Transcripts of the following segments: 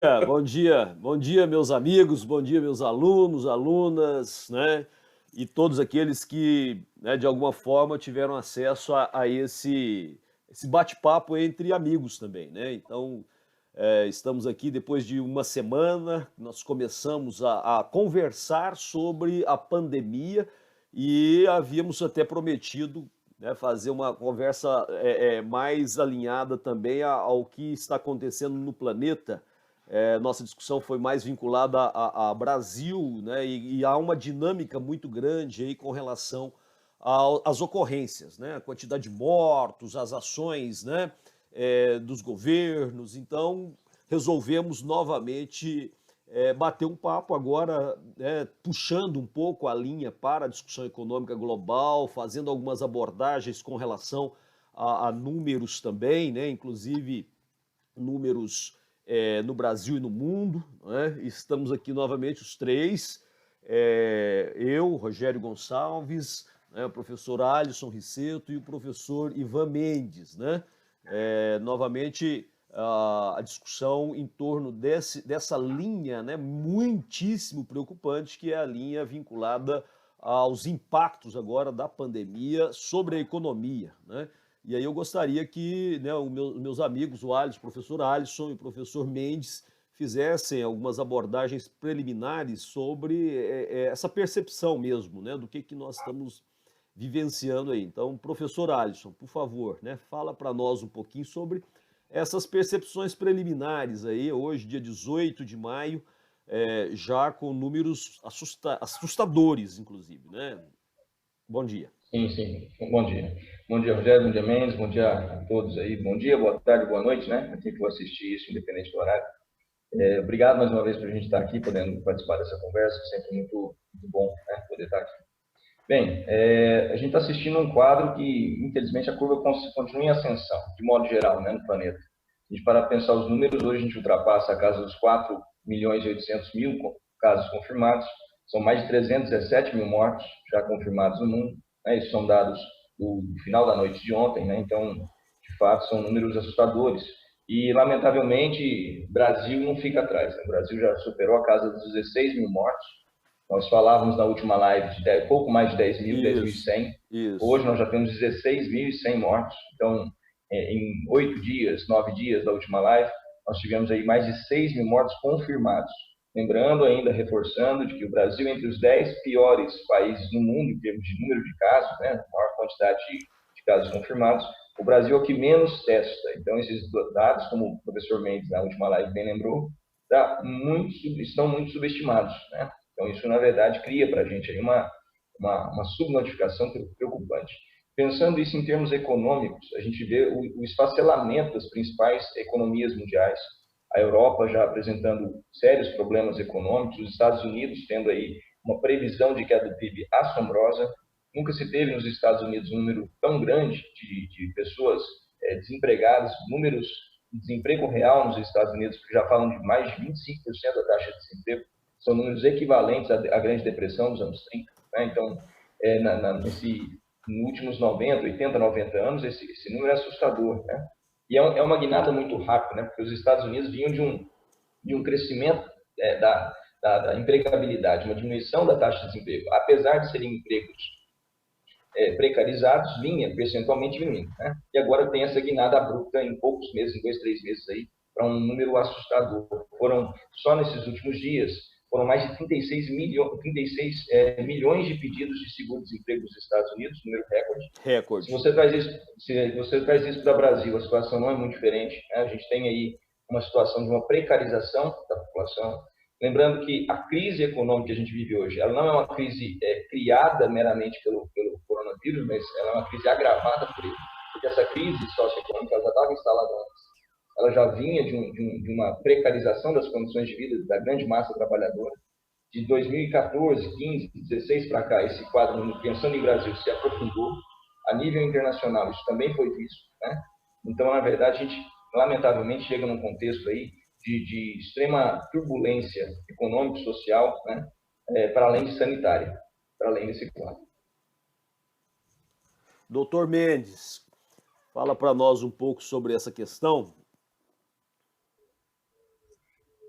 Bom dia, meus amigos, bom dia, meus alunos, alunas, né? E todos aqueles que, né, de alguma forma, tiveram acesso a esse bate-papo entre amigos também, né? Então, estamos aqui depois de uma semana, nós começamos a conversar sobre a pandemia e havíamos até prometido, né, fazer uma conversa mais alinhada também ao que está acontecendo no planeta. Nossa discussão foi mais vinculada a Brasil, né, e há uma dinâmica muito grande aí com relação às ocorrências, né, a quantidade de mortos, as ações, né, dos governos. Então, resolvemos novamente bater um papo agora, né, puxando um pouco a linha para a discussão econômica global, fazendo algumas abordagens com relação a números também, né, inclusive números no Brasil e no mundo, né? Estamos aqui novamente os três, eu, Rogério Gonçalves, né, o professor Alisson Riceto e o professor Ivan Mendes, né? Novamente a discussão em torno dessa linha, né, muitíssimo preocupante, que é a linha vinculada aos impactos agora da pandemia sobre a economia, né? E aí eu gostaria que, né, os meus amigos, o professor Alisson e o professor Mendes, fizessem algumas abordagens preliminares sobre essa percepção mesmo, né, do que nós estamos vivenciando aí. Então, professor Alisson, por favor, né, fala para nós um pouquinho sobre essas percepções preliminares aí, hoje, dia 18 de maio, já com números assustadores, inclusive, né? Bom dia. Sim, sim. Bom dia. Bom dia, Rogério. Bom dia, Mendes. Bom dia a todos aí. Bom dia, boa tarde, boa noite, né? Aqui que eu assisti isso, independente do horário. Obrigado mais uma vez por a gente estar aqui, podendo participar dessa conversa. Sempre muito bom, né? Poder estar aqui. Bem, a gente está assistindo um quadro que, infelizmente, a curva continua em ascensão, de modo geral, né, no planeta. A gente para pensar os números, hoje a gente ultrapassa a casa dos 4 milhões e 800 mil casos confirmados, são mais de 317 mil mortos já confirmados no mundo, né, isso são dados do final da noite de ontem, né, então, de fato, são números assustadores. E, lamentavelmente, o Brasil não fica atrás, né? O Brasil já superou a casa dos 16 mil mortos. Nós falávamos na última live de pouco mais de 10 mil, Isso, 10.100. isso. Hoje nós já temos 16.100 mortos. Então, em 8 dias, 9 dias da última live, nós tivemos aí mais de 6 mil mortos confirmados. Lembrando ainda, reforçando, de que o Brasil é entre os 10 piores países no mundo em termos de número de casos, né, maior quantidade de casos confirmados. O Brasil é o que menos testa. Então, esses dados, como o professor Mendes na última live bem lembrou, estão muito subestimados, né? Então, isso, na verdade, cria para a gente aí uma subnotificação preocupante. Pensando isso em termos econômicos, a gente vê o esfacelamento das principais economias mundiais. A Europa já apresentando sérios problemas econômicos, os Estados Unidos tendo aí uma previsão de queda do PIB assombrosa. Nunca se teve nos Estados Unidos um número tão grande de pessoas desempregadas, números de desemprego real nos Estados Unidos, que já falam de mais de 25% da taxa de desemprego, são números equivalentes à Grande Depressão dos anos 30. Né? Então, nos últimos 90, 80, 90 anos, esse número é assustador. Né? E é uma guinada muito rápida, né? Porque os Estados Unidos vinham de um crescimento da empregabilidade, uma diminuição da taxa de desemprego. Apesar de serem empregos precarizados, vinha percentualmente diminuindo. Né? E agora tem essa guinada abrupta em poucos meses, em 2, 3 meses aí, para um número assustador. Foram, só nesses últimos dias, foram mais de 36 milhões de pedidos de seguro-desemprego nos Estados Unidos, número recorde. Se Recorde. você traz isso, se você traz isso para o Brasil, a situação não é muito diferente. Né? A gente tem aí uma situação de uma precarização da população. Lembrando que a crise econômica que a gente vive hoje, ela não é uma crise criada meramente pelo coronavírus, mas ela é uma crise agravada por ele. Porque essa crise socioeconômica já estava instalada antes. Ela já vinha de uma precarização das condições de vida da grande massa trabalhadora. De 2014, 15, 16 para cá, esse quadro, pensando em Brasil, se aprofundou. A nível internacional, isso também foi visto. Né? Então, na verdade, a gente, lamentavelmente, chega num contexto aí de extrema turbulência econômica e social, né? Para além de sanitária, para além desse quadro. Doutor Mendes, fala para nós um pouco sobre essa questão.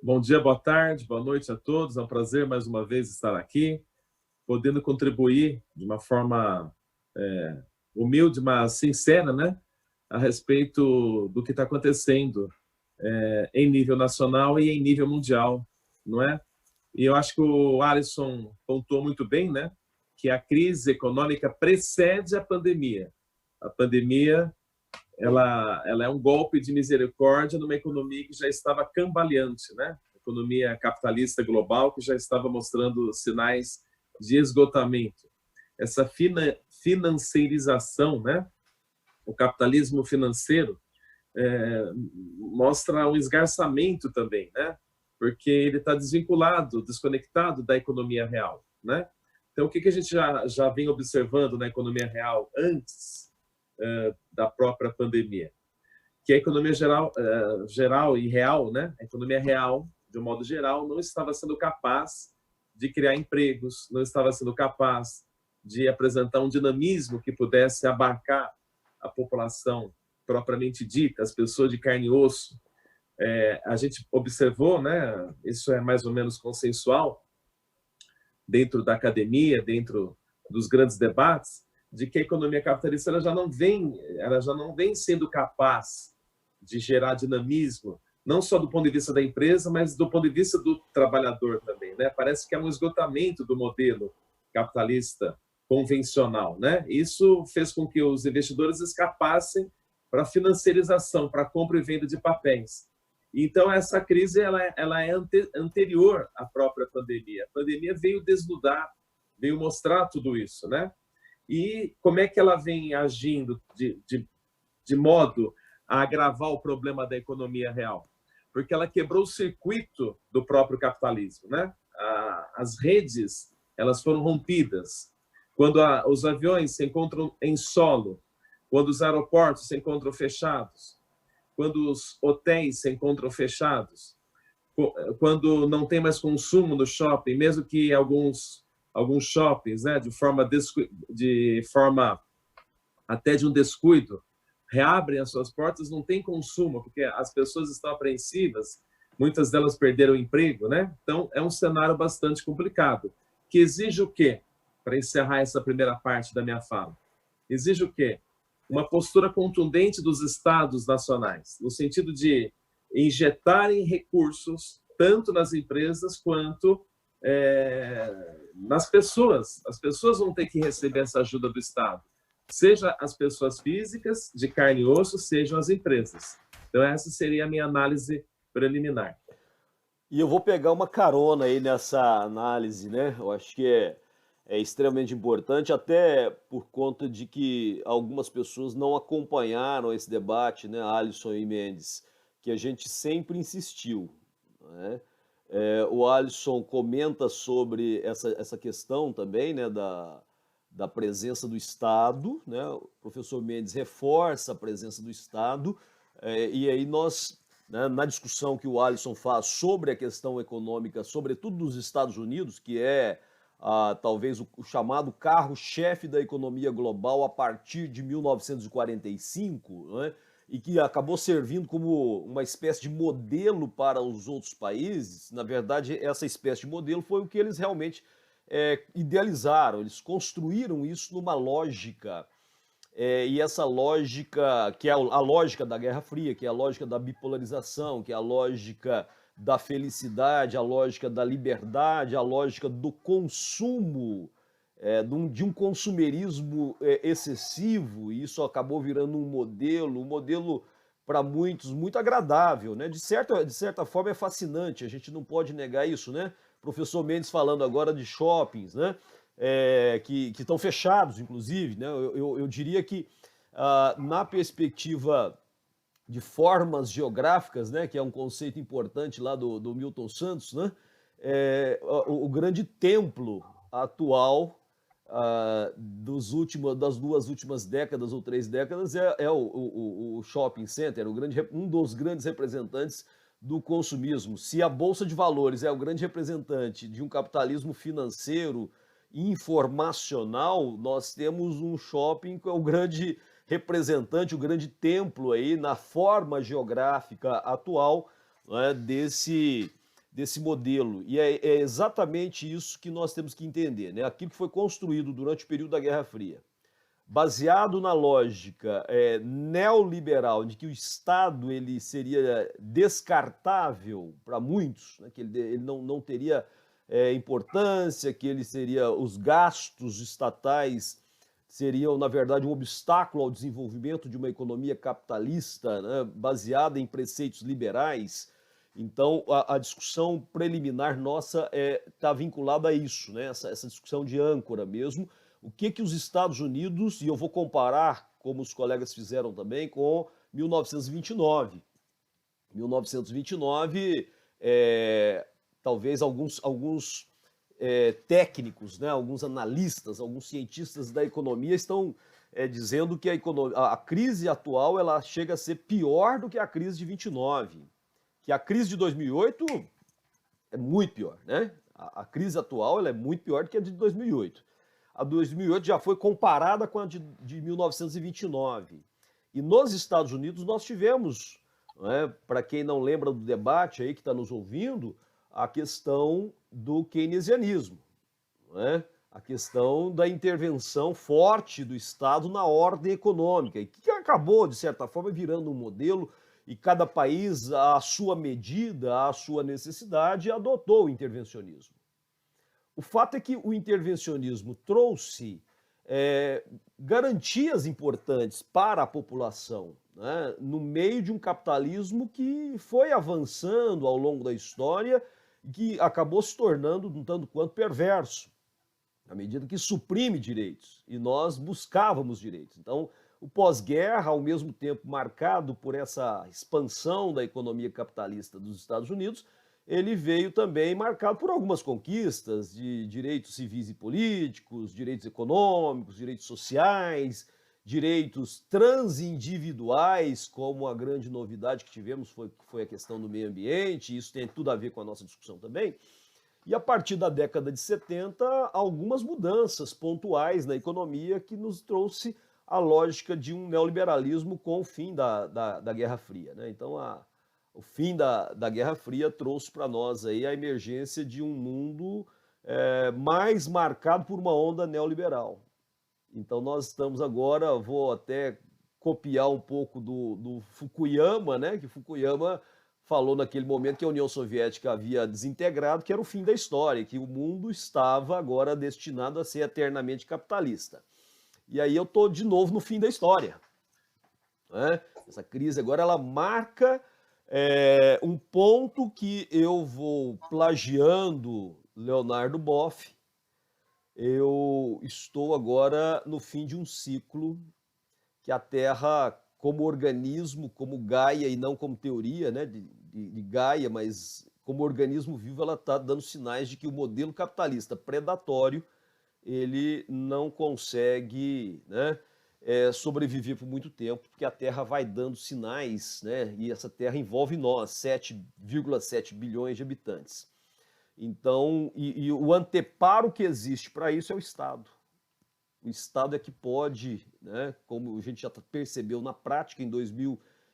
Bom dia, boa tarde, boa noite a todos. É um prazer mais uma vez estar aqui, podendo contribuir de uma forma humilde, mas sincera, né, a respeito do que está acontecendo em nível nacional e em nível mundial, não é? E eu acho que o Alisson pontuou muito bem, né, que a crise econômica precede a pandemia. A pandemia ela é um golpe de misericórdia numa economia que já estava cambaleante, né? Economia capitalista global que já estava mostrando sinais de esgotamento. Essa financeirização, né? O capitalismo financeiro mostra um esgarçamento também, né? Porque ele está desvinculado, desconectado da economia real, né? Então, o que a gente já vem observando na economia real antes da própria pandemia? Que a economia geral e real, né? A economia real, de um modo geral, não estava sendo capaz de criar empregos, não estava sendo capaz de apresentar um dinamismo que pudesse abarcar a população propriamente dita, as pessoas de carne e osso. A gente observou, né? Isso é mais ou menos consensual dentro da academia, dentro dos grandes debates, de que a economia capitalista ela já não vem sendo capaz de gerar dinamismo, não só do ponto de vista da empresa, mas do ponto de vista do trabalhador também, né? Parece que é um esgotamento do modelo capitalista convencional, né? Isso fez com que os investidores escapassem para a financiarização, para a compra e venda de papéis. Então, essa crise ela é anterior à própria pandemia. A pandemia veio desnudar, veio mostrar tudo isso, né? E como é que ela vem agindo de modo a agravar o problema da economia real? Porque ela quebrou o circuito do próprio capitalismo, né? As redes elas foram rompidas. Quando os aviões se encontram em solo, quando os aeroportos se encontram fechados, quando os hotéis se encontram fechados, quando não tem mais consumo no shopping, mesmo que alguns shoppings, né, de forma até de um descuido, reabrem as suas portas, não tem consumo, porque as pessoas estão apreensivas, muitas delas perderam o emprego, né? Então, é um cenário bastante complicado, que exige o quê? Para encerrar essa primeira parte da minha fala. Exige o quê? Uma postura contundente dos estados nacionais, no sentido de injetarem recursos tanto nas empresas quanto nas pessoas. As pessoas vão ter que receber essa ajuda do Estado, seja as pessoas físicas, de carne e osso, sejam as empresas. Então, essa seria a minha análise preliminar. E eu vou pegar uma carona aí nessa análise, né? Eu acho que é extremamente importante, até por conta de que algumas pessoas não acompanharam esse debate, né, Alisson e Mendes, que a gente sempre insistiu, né? O Alisson comenta sobre essa questão também, né, da presença do Estado, né? O professor Mendes reforça a presença do Estado, e aí nós, né, na discussão que o Alisson faz sobre a questão econômica, sobretudo dos Estados Unidos, que é talvez o chamado carro-chefe da economia global a partir de 1945, né, e que acabou servindo como uma espécie de modelo para os outros países. Na verdade, essa espécie de modelo foi o que eles realmente idealizaram, eles construíram isso numa lógica, e essa lógica, que é a lógica da Guerra Fria, que é a lógica da bipolarização, que é a lógica da felicidade, a lógica da liberdade, a lógica do consumo, de um consumerismo excessivo, e isso acabou virando um modelo para muitos muito agradável, né? De certa forma é fascinante, a gente não pode negar isso, né? Professor Mendes falando agora de shoppings, né? Que estão fechados, inclusive, né? Eu diria que na perspectiva de formas geográficas, né, que é um conceito importante lá do Milton Santos, né, o grande templo atual das duas últimas décadas ou 3 décadas é o shopping center, um dos grandes representantes do consumismo. Se a Bolsa de Valores é o grande representante de um capitalismo financeiro informacional, nós temos um shopping que é o grande representante, o grande templo aí na forma geográfica atual, né, desse modelo. E é exatamente isso que nós temos que entender, né? Aquilo que foi construído durante o período da Guerra Fria, baseado na lógica neoliberal, de que o Estado ele seria descartável para muitos, né? Que ele não teria importância, que ele seria, os gastos estatais seriam, na verdade, um obstáculo ao desenvolvimento de uma economia capitalista, né, baseada em preceitos liberais. Então, a discussão preliminar nossa está vinculada a isso, né, essa discussão de âncora mesmo. O que os Estados Unidos, e eu vou comparar, como os colegas fizeram também, com 1929. 1929, talvez alguns técnicos, né, alguns analistas, alguns cientistas da economia estão dizendo que a crise atual ela chega a ser pior do que a crise de 29, que a crise de 2008 é muito pior, né? A crise atual ela é muito pior do que a de 2008. A de 2008 já foi comparada com a de 1929. E nos Estados Unidos nós tivemos, né, para quem não lembra do debate aí que está nos ouvindo, a questão do keynesianismo, né? A questão da intervenção forte do Estado na ordem econômica, e que acabou, de certa forma, virando um modelo, e cada país, à sua medida, à sua necessidade, adotou o intervencionismo. O fato é que o intervencionismo trouxe garantias importantes para a população, né, no meio de um capitalismo que foi avançando ao longo da história, que acabou se tornando um tanto quanto perverso, à medida que suprime direitos, e nós buscávamos direitos. Então, o pós-guerra, ao mesmo tempo marcado por essa expansão da economia capitalista dos Estados Unidos, ele veio também marcado por algumas conquistas de direitos civis e políticos, direitos econômicos, direitos sociais, direitos transindividuais, como a grande novidade que tivemos foi a questão do meio ambiente, e isso tem tudo a ver com a nossa discussão também. E a partir da década de 70, algumas mudanças pontuais na economia que nos trouxe a lógica de um neoliberalismo com o fim da Guerra Fria, né? Então, o fim da Guerra Fria trouxe para nós aí a emergência de um mundo mais marcado por uma onda neoliberal. Então nós estamos agora, vou até copiar um pouco do Fukuyama, né? Que Fukuyama falou naquele momento que a União Soviética havia desintegrado, que era o fim da história, que o mundo estava agora destinado a ser eternamente capitalista. E aí eu estou de novo no fim da história, né? Essa crise agora ela marca um ponto que eu vou plagiando Leonardo Boff. Eu estou agora no fim de um ciclo que a Terra, como organismo, como Gaia, e não como teoria, né, de Gaia, mas como organismo vivo, ela está dando sinais de que o modelo capitalista predatório ele não consegue, né, sobreviver por muito tempo, porque a Terra vai dando sinais, né, e essa Terra envolve nós, 7,7 bilhões de habitantes. Então, e o anteparo que existe para isso é o Estado. O Estado é que pode, né, como a gente já percebeu na prática em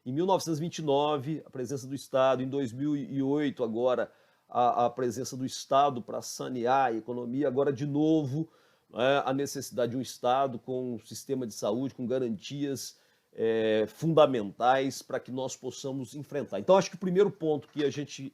1929, a presença do Estado, em 2008 agora a presença do Estado para sanear a economia, agora de novo, né, a necessidade de um Estado com um sistema de saúde, com garantias fundamentais para que nós possamos enfrentar. Então, acho que o primeiro ponto que a gente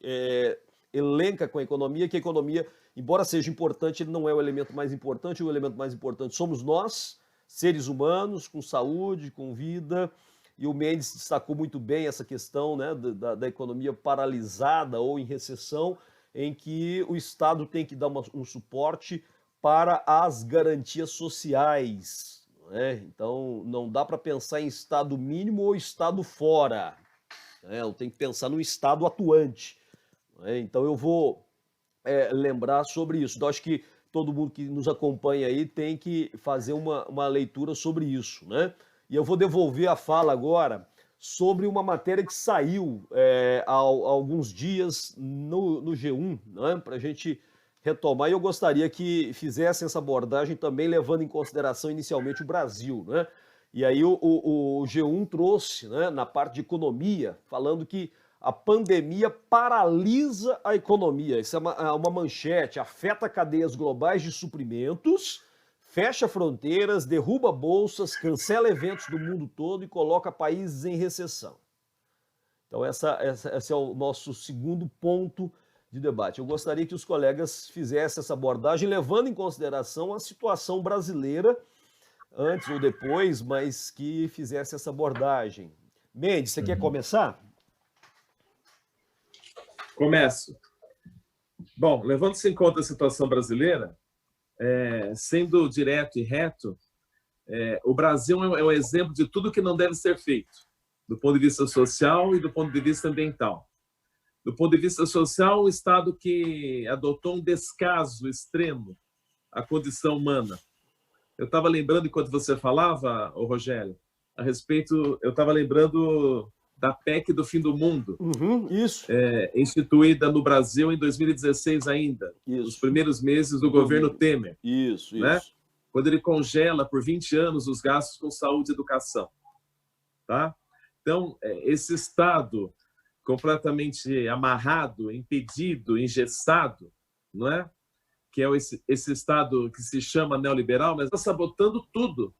elenca com a economia, que a economia, embora seja importante, ele não é o elemento mais importante, o elemento mais importante somos nós, seres humanos, com saúde, com vida, e o Mendes destacou muito bem essa questão, né, da economia paralisada ou em recessão, em que o Estado tem que dar um suporte para as garantias sociais, né? Então, não dá para pensar em Estado mínimo ou Estado fora, né? Eu tenho que pensar no Estado atuante. Então eu vou lembrar sobre isso. Então acho que todo mundo que nos acompanha aí tem que fazer uma leitura sobre isso, né? E eu vou devolver a fala agora sobre uma matéria que saiu há alguns dias no G1, né? Para a gente retomar. E eu gostaria que fizessem essa abordagem também levando em consideração inicialmente o Brasil, né? E aí o G1 trouxe, né, na parte de economia, falando que A pandemia paralisa a economia. Isso é uma manchete. Afeta cadeias globais de suprimentos, fecha fronteiras, derruba bolsas, cancela eventos do mundo todo e coloca países em recessão. Então, esse é o nosso segundo ponto de debate. Eu gostaria que os colegas fizessem essa abordagem, levando em consideração a situação brasileira, antes ou depois, mas que fizesse essa abordagem. Mendes, você quer começar? Começo. Bom, levando-se em conta a situação brasileira, sendo direto e reto, o Brasil é um exemplo de tudo que não deve ser feito, do ponto de vista social e do ponto de vista ambiental. Do ponto de vista social, um Estado que adotou um descaso extremo à condição humana. Eu estava lembrando, enquanto você falava, Rogério, a respeito, eu estava lembrando da PEC do fim do mundo, Isso. instituída no Brasil em 2016 ainda, nos primeiros meses do governo Temer. Isso. Né? Quando ele congela por 20 anos os gastos com saúde e educação. Tá? Então, esse Estado completamente amarrado, impedido, engessado, não é? Que é esse Estado que se chama neoliberal, mas está sabotando tudo.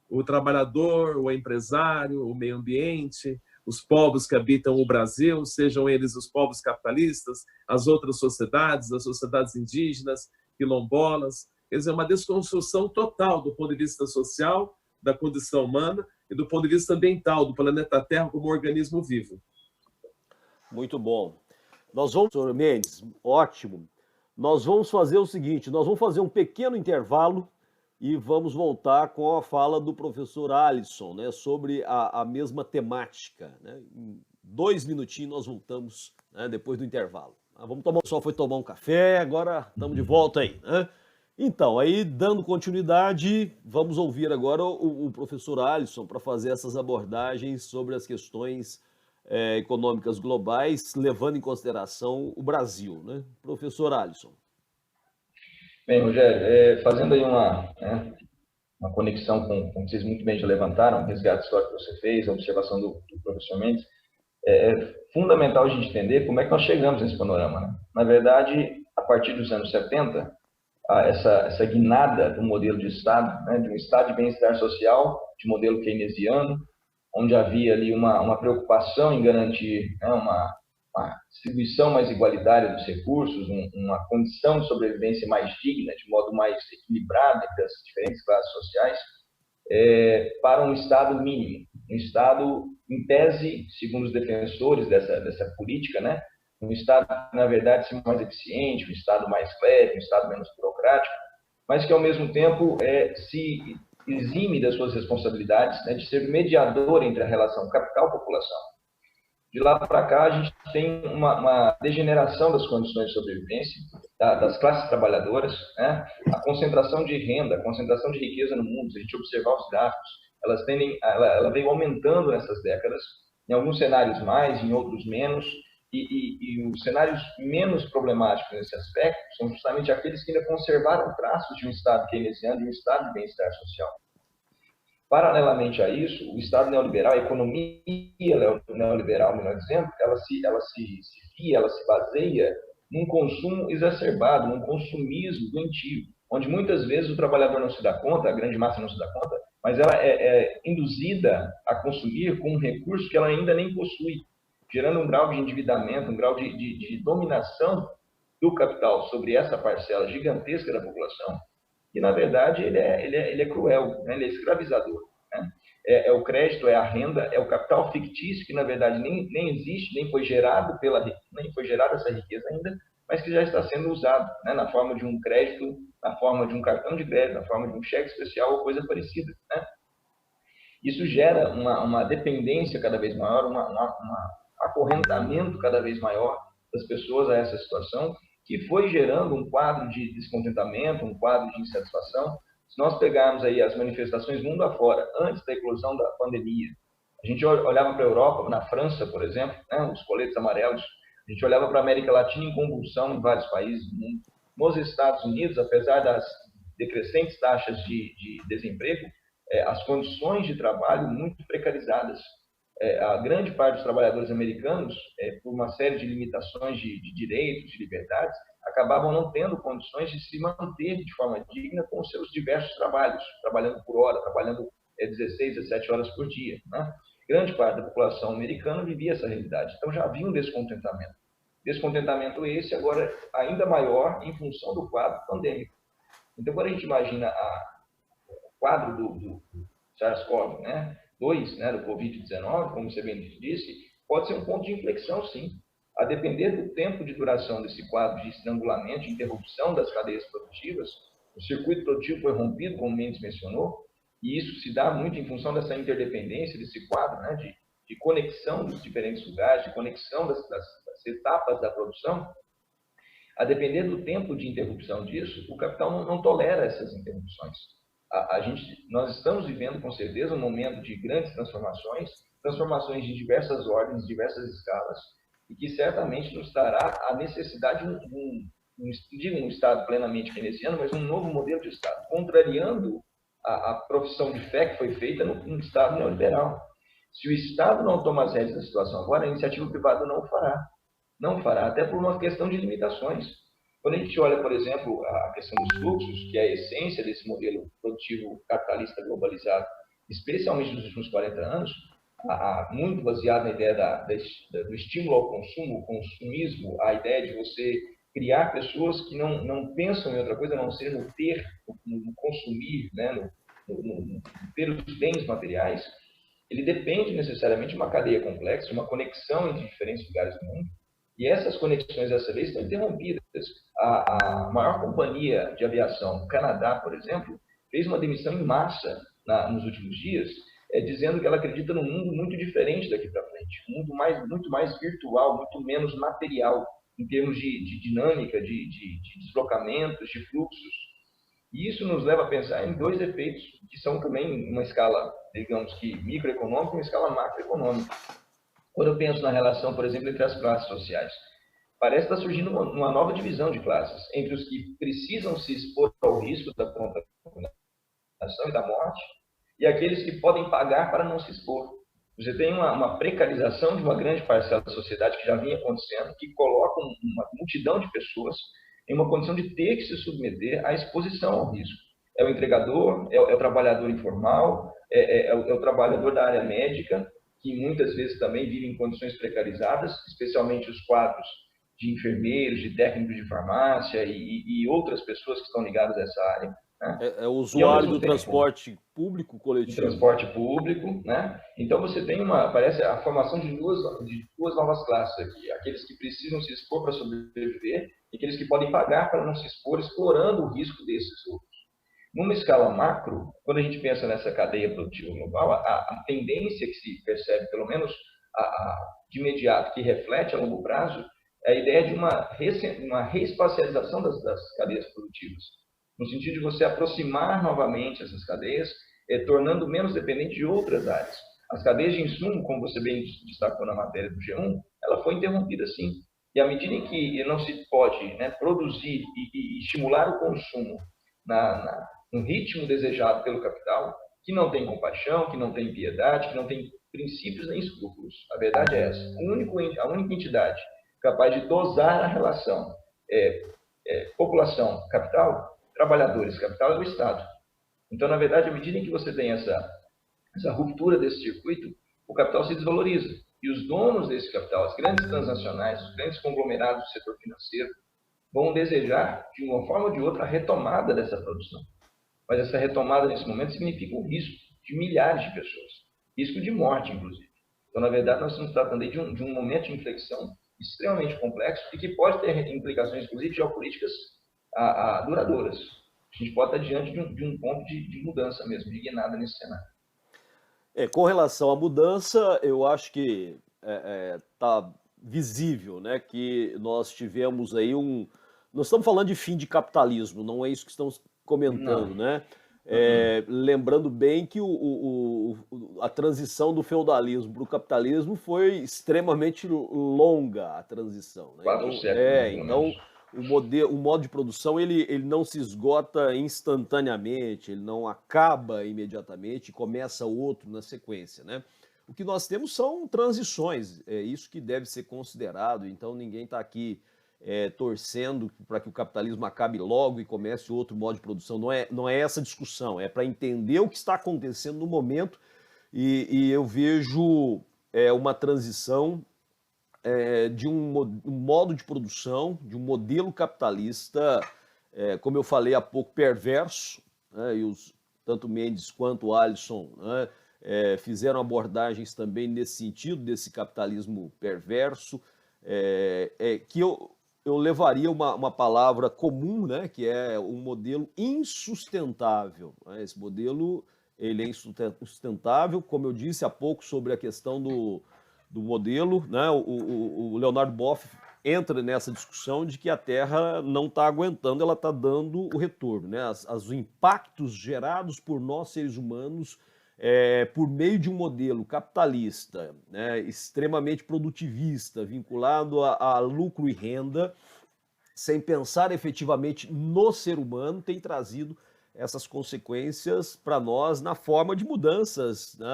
O trabalhador, o empresário, o meio ambiente, os povos que habitam o Brasil, sejam eles os povos capitalistas, as outras sociedades, as sociedades indígenas, quilombolas. Quer dizer, uma desconstrução total do ponto de vista social, da condição humana e do ponto de vista ambiental, do planeta Terra como organismo vivo. Muito bom. Nós vamos, senhor Mendes, ótimo. Nós vamos fazer o seguinte, nós vamos fazer um pequeno intervalo e vamos voltar com a fala do professor Alisson, né, sobre a mesma temática. Né? Em 2 minutinhos nós voltamos, né, depois do intervalo. O pessoal foi tomar um café, agora estamos de volta aí. Né? Então, aí dando continuidade, vamos ouvir agora o professor Alisson para fazer essas abordagens sobre as questões econômicas globais, levando em consideração o Brasil. Né? Professor Alisson. Bem, Rogério, fazendo aí uma conexão com o que vocês muito bem já levantaram, o resgate histórico que você fez, a observação do professor Mendes, é fundamental a gente entender como é que nós chegamos nesse panorama. Né? Na verdade, a partir dos anos 70, essa guinada do modelo de Estado, né, de um Estado de bem-estar social, de modelo keynesiano, onde havia ali uma preocupação em garantir, né, uma distribuição mais igualitária dos recursos, uma condição de sobrevivência mais digna, de modo mais equilibrado entre as diferentes classes sociais, para um Estado mínimo. Um Estado, em tese, segundo os defensores dessa política, né, um Estado que, na verdade, seja mais eficiente, um Estado mais leve, um Estado menos burocrático, mas que, ao mesmo tempo, se exime das suas responsabilidades, né, de ser mediador entre a relação capital-população. De lá para cá, a gente tem uma degeneração das condições de sobrevivência das classes trabalhadoras, né? A concentração de renda, a concentração de riqueza no mundo, se a gente observar os gráficos, ela veio aumentando nessas décadas, em alguns cenários mais, em outros menos, e os cenários menos problemáticos nesse aspecto são justamente aqueles que ainda conservaram traços de um Estado keynesiano, de um Estado de bem-estar social. Paralelamente a isso, o Estado neoliberal, a economia neoliberal, melhor dizendo, ela se baseia num consumo exacerbado, num consumismo doentio, onde muitas vezes o trabalhador não se dá conta, a grande massa não se dá conta, mas ela é induzida a consumir com um recurso que ela ainda nem possui, gerando um grau de endividamento, um grau de dominação do capital sobre essa parcela gigantesca da população, que, na verdade, ele é cruel, né? Ele é escravizador. Né? O crédito, é a renda, é o capital fictício, que, na verdade, nem existe, nem foi gerada essa riqueza ainda, mas que já está sendo usado, né? Na forma de um crédito, na forma de um cartão de crédito, na forma de um cheque especial ou coisa parecida. Né? Isso gera uma dependência cada vez maior, um acorrentamento cada vez maior das pessoas a essa situação, que foi gerando um quadro de descontentamento, um quadro de insatisfação. Se nós pegarmos aí as manifestações mundo afora, antes da eclosão da pandemia, a gente olhava para a Europa, na França, por exemplo, né, os coletes amarelos, a gente olhava para a América Latina em convulsão em vários países do mundo. Nos Estados Unidos, apesar das decrescentes taxas de desemprego, as condições de trabalho muito precarizadas. a grande parte dos trabalhadores americanos, por uma série de limitações de direitos, de liberdades, acabavam não tendo condições de se manter de forma digna com os seus diversos trabalhos, trabalhando por hora, trabalhando 16, 17 horas por dia, né? Grande parte da população americana vivia essa realidade. Então já havia um descontentamento. Descontentamento esse agora ainda maior em função do quadro pandêmico. Então, quando a gente imagina o quadro do SARS-CoV, né, 2, né, do Covid-19, como você bem disse, pode ser um ponto de inflexão, sim. A depender do tempo de duração desse quadro de estrangulamento, de interrupção das cadeias produtivas, o circuito produtivo foi rompido, como o Mendes mencionou, e isso se dá muito em função dessa interdependência, desse quadro, né, de conexão dos diferentes lugares, de conexão das etapas da produção. A depender do tempo de interrupção disso, o capital não tolera essas interrupções. Nós estamos vivendo, com certeza, um momento de grandes transformações, transformações de diversas ordens, diversas escalas, e que certamente nos dará a necessidade de um Estado plenamente keynesiano, mas um novo modelo de Estado, contrariando a profissão de fé que foi feita no Estado neoliberal. Se o Estado não toma as rédeas da situação agora, a iniciativa privada não o fará. Não fará, até por uma questão de limitações. Quando a gente olha, por exemplo, a questão dos fluxos, que é a essência desse modelo produtivo capitalista globalizado, especialmente nos últimos 40 anos, muito baseado na ideia do estímulo ao consumo, o consumismo, a ideia de você criar pessoas que não pensam em outra coisa a não ser no ter, no consumir, né, no ter os bens materiais, ele depende necessariamente de uma cadeia complexa, de uma conexão entre diferentes lugares do mundo. E essas conexões dessa vez estão interrompidas. A maior companhia de aviação, o Canadá, por exemplo, fez uma demissão em massa nos últimos dias, dizendo que ela acredita num mundo muito diferente daqui para frente. Um mundo muito mais virtual, muito menos material, em termos de dinâmica, de deslocamentos, de fluxos. E isso nos leva a pensar em dois efeitos que são também uma escala, digamos que microeconômica e uma escala macroeconômica. Quando eu penso na relação, por exemplo, entre as classes sociais, parece estar surgindo uma nova divisão de classes, entre os que precisam se expor ao risco da contaminação e da morte, e aqueles que podem pagar para não se expor. Você tem uma precarização de uma grande parcela da sociedade que já vinha acontecendo, que coloca uma multidão de pessoas em uma condição de ter que se submeter à exposição ao risco. É o entregador, é o trabalhador informal, é o trabalhador da área médica, que muitas vezes também vivem em condições precarizadas, especialmente os quadros de enfermeiros, de técnicos de farmácia e outras pessoas que estão ligadas a essa área. Né? É o usuário do transporte público coletivo. Transporte público, né? Então você tem parece a formação de duas novas classes aqui. Aqueles que precisam se expor para sobreviver e aqueles que podem pagar para não se expor, explorando o risco desses outros. Numa escala macro, quando a gente pensa nessa cadeia produtiva global, a tendência que se percebe, pelo menos de imediato, que reflete a longo prazo, é a ideia de uma reespacialização das cadeias produtivas, no sentido de você aproximar novamente essas cadeias, tornando menos dependente de outras áreas. As cadeias de insumo, como você bem destacou na matéria do G1, ela foi interrompida sim. E à medida em que não se pode, né, produzir e estimular o consumo no ritmo desejado pelo capital, que não tem compaixão, que não tem piedade, que não tem princípios nem escrúpulos. A verdade é essa. A única entidade capaz de dosar a relação população-capital, trabalhadores-capital é o Estado. Então, na verdade, à medida em que você tem essa ruptura desse circuito, o capital se desvaloriza. E os donos desse capital, as grandes transnacionais, os grandes conglomerados do setor financeiro, vão desejar, de uma forma ou de outra, a retomada dessa produção. Mas essa retomada, nesse momento, significa um risco de milhares de pessoas. Risco de morte, inclusive. Então, na verdade, nós estamos tratando aí de um momento de inflexão extremamente complexo e que pode ter implicações, inclusive, geopolíticas duradouras. A gente pode estar diante de um ponto de mudança mesmo, de guinada nesse cenário. Com relação à mudança, eu acho que está visível, né, que nós tivemos aí Nós estamos falando de fim de capitalismo, não é isso que estamos comentando, Não. né? Lembrando bem que a transição do feudalismo para o capitalismo foi extremamente longa, a transição. Né? 4 séculos, então o modo de produção ele não se esgota instantaneamente, ele não acaba imediatamente e começa outro na sequência, né? O que nós temos são transições, é isso que deve ser considerado. Então, ninguém está aqui torcendo para que o capitalismo acabe logo e comece outro modo de produção. Não é essa discussão, é para entender o que está acontecendo no momento. E eu vejo uma transição de um modo de produção, de um modelo capitalista, como eu falei há pouco, perverso, né, e tanto Mendes quanto o Alisson, né, fizeram abordagens também nesse sentido, desse capitalismo perverso, que eu levaria uma palavra comum, né, que é um modelo insustentável. Né? Esse modelo ele é insustentável, como eu disse há pouco sobre a questão do modelo, né? O Leonardo Boff entra nessa discussão de que a Terra não está aguentando, ela está dando o retorno, né? Os impactos gerados por nós, seres humanos, por meio de um modelo capitalista, né, extremamente produtivista, vinculado a lucro e renda, sem pensar efetivamente no ser humano, tem trazido essas consequências para nós na forma de mudanças, né,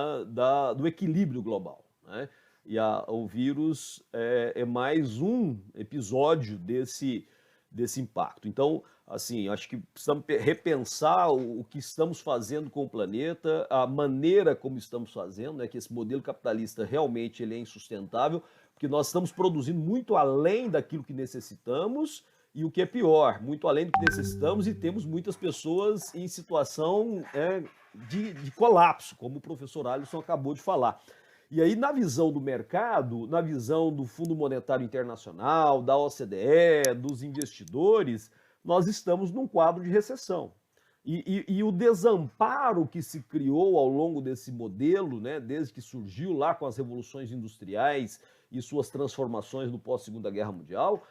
do equilíbrio global. Né? E o vírus é mais um episódio desse impacto. Então, assim, acho que precisamos repensar o que estamos fazendo com o planeta, a maneira como estamos fazendo, né, que esse modelo capitalista realmente ele é insustentável, porque nós estamos produzindo muito além daquilo que necessitamos e o que é pior, muito além do que necessitamos, e temos muitas pessoas em situação de colapso, como o professor Alisson acabou de falar. E aí, na visão do mercado, na visão do Fundo Monetário Internacional, da OCDE, dos investidores, nós estamos num quadro de recessão. E o desamparo que se criou ao longo desse modelo, né, desde que surgiu lá com as revoluções industriais e suas transformações no pós-Segunda Guerra Mundial,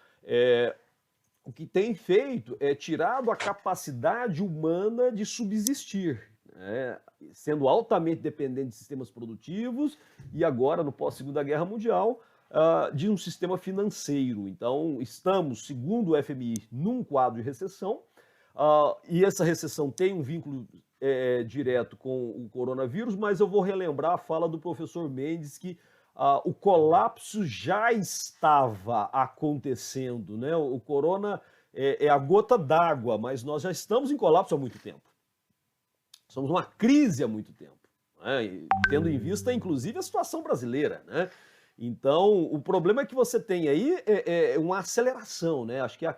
o que tem feito é tirado a capacidade humana de subsistir, né, sendo altamente dependente de sistemas produtivos e agora, no pós-Segunda Guerra Mundial, de um sistema financeiro. Então, estamos, segundo o FMI, num quadro de recessão, e essa recessão tem um vínculo direto com o coronavírus, mas eu vou relembrar a fala do professor Mendes que o colapso já estava acontecendo, né? O corona é a gota d'água, mas nós já estamos em colapso há muito tempo. Somos numa crise há muito tempo, né? Tendo em vista, inclusive, a situação brasileira, né? Então, o problema é que você tem aí uma aceleração, né? Acho que a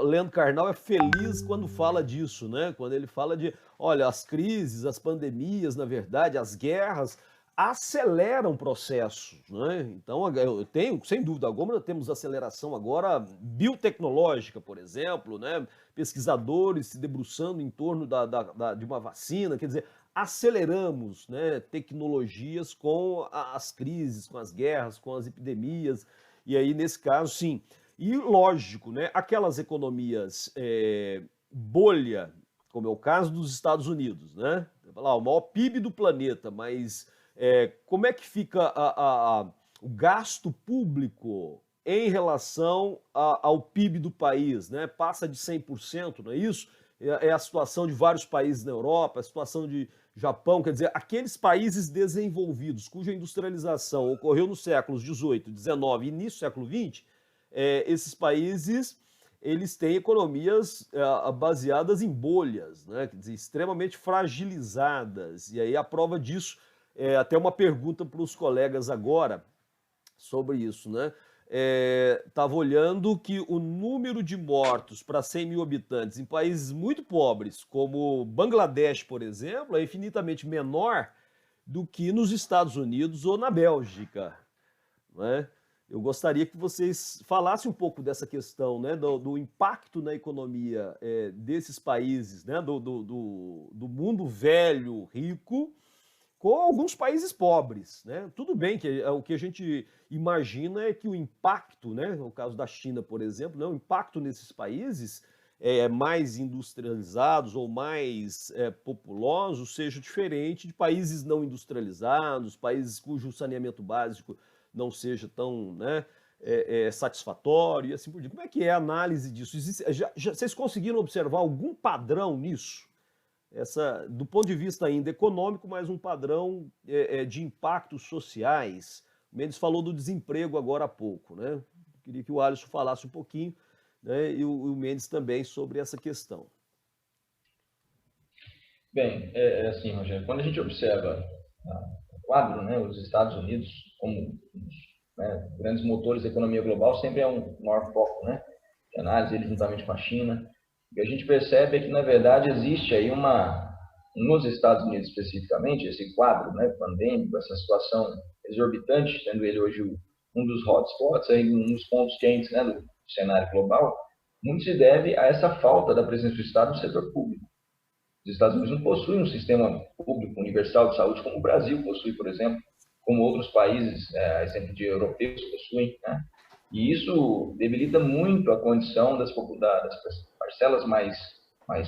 Leandro Carnal é feliz quando fala disso, né? Quando ele fala de, olha, as crises, as pandemias, na verdade, as guerras aceleram processos, né? Então, eu tenho, sem dúvida alguma, temos aceleração agora biotecnológica, por exemplo, né? Pesquisadores se debruçando em torno de uma vacina, quer dizer, aceleramos, né, tecnologias com as crises, com as guerras, com as epidemias, e aí, nesse caso, sim. E, lógico, né, aquelas economias bolha, como é o caso dos Estados Unidos, né? O maior PIB do planeta, mas como é que fica o gasto público em relação ao PIB do país, né? Passa de 100%, não é isso? É a situação de vários países na Europa, a situação de Japão, quer dizer, aqueles países desenvolvidos cuja industrialização ocorreu nos séculos XVIII, XIX e início do século XX, esses países eles têm economias baseadas em bolhas, né? Quer dizer, extremamente fragilizadas. E aí a prova disso até uma pergunta para os colegas agora sobre isso, né? Estava olhando que o número de mortos para 100 mil habitantes em países muito pobres, como Bangladesh, por exemplo, é infinitamente menor do que nos Estados Unidos ou na Bélgica, né? Eu gostaria que vocês falassem um pouco dessa questão, né, do impacto na economia desses países, né, do mundo velho, rico, com alguns países pobres, né? Tudo bem que o que a gente imagina é que o impacto, né, no caso da China, por exemplo, né, o impacto nesses países mais industrializados ou mais populosos seja diferente de países não industrializados, países cujo saneamento básico não seja tão, né, satisfatório e assim por diante. Como é que é a análise disso? Vocês conseguiram observar algum padrão nisso? do ponto de vista ainda econômico, mas um padrão de impactos sociais. O Mendes falou do desemprego agora há pouco, né? Queria que o Alisson falasse um pouquinho, né? E o Mendes também sobre essa questão. Bem, assim, Rogério, quando a gente observa o quadro, né, os Estados Unidos como né, grandes motores da economia global, sempre é um maior foco, né, de análise, ele juntamente com a China. O que a gente percebe é que, na verdade, existe aí nos Estados Unidos especificamente, esse quadro, né, pandêmico, essa situação exorbitante, tendo ele hoje um dos hotspots, aí, um dos pontos quentes, né, do cenário global, muito se deve a essa falta da presença do Estado no setor público. Os Estados Unidos não possuem um sistema público universal de saúde como o Brasil possui, por exemplo, como outros países, exemplo de europeus, possuem, né? E isso debilita muito a condição das parcelas mais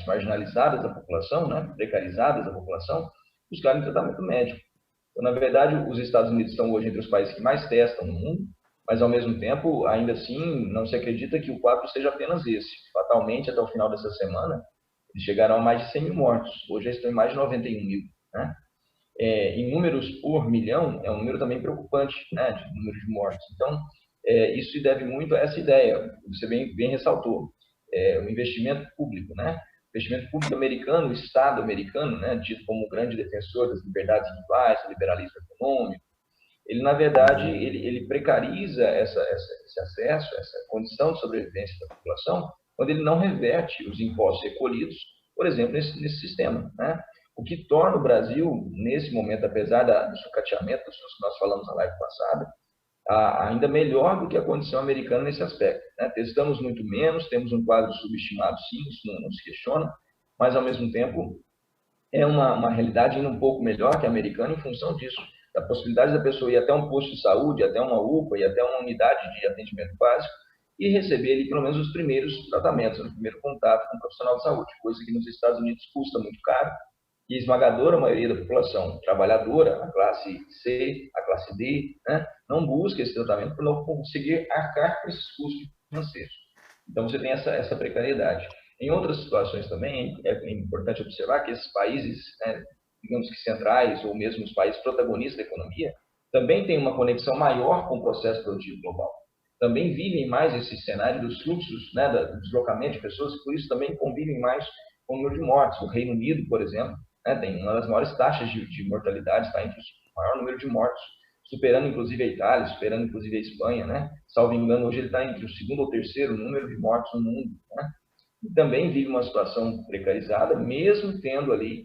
marginalizadas da população, né? Precarizadas da população, buscarem tratamento médico. Então, na verdade, os Estados Unidos estão hoje entre os países que mais testam no mundo, mas, ao mesmo tempo, ainda assim, não se acredita que o quadro seja apenas esse. Fatalmente, até o final dessa semana, eles chegaram a mais de 100 mil mortos. Hoje já estão em mais de 91 mil. Né? Em números por milhão, é um número também preocupante, né, de número de mortes. Então, isso se deve muito a essa ideia, você bem ressaltou, o investimento público, né? O investimento público americano, o Estado americano, né, tido como grande defensor das liberdades individuais, do liberalismo econômico, ele, na verdade, ele precariza esse acesso, essa condição de sobrevivência da população, quando ele não reverte os impostos recolhidos, por exemplo, nesse sistema, né? O que torna o Brasil, nesse momento, apesar do sucateamento que nós falamos na live passada, ainda melhor do que a condição americana nesse aspecto. Né? Testamos muito menos, temos um quadro subestimado, sim, isso não se questiona, mas, ao mesmo tempo, é uma realidade ainda um pouco melhor que a americana em função disso, da possibilidade da pessoa ir até um posto de saúde, até uma UPA e até uma unidade de atendimento básico e receber ali pelo menos os primeiros tratamentos, o primeiro contato com um profissional de saúde, coisa que nos Estados Unidos custa muito caro e a esmagadora maioria da população trabalhadora, a classe C, a classe D, né, não busca esse tratamento por não conseguir arcar com esses custos financeiros. Então você tem essa precariedade. Em outras situações também é importante observar que esses países, né, digamos que centrais, ou mesmo os países protagonistas da economia, também têm uma conexão maior com o processo produtivo global. Também vivem mais esse cenário dos fluxos, né, do deslocamento de pessoas, por isso também convivem mais com o número de mortes. O Reino Unido, por exemplo, né, tem uma das maiores taxas de mortalidade, está entre o maior número de mortos, superando inclusive a Itália, superando inclusive a Espanha, né? Salvo engano, hoje ele está entre o segundo ou terceiro número de mortos no mundo, né? E também vive uma situação precarizada, mesmo tendo ali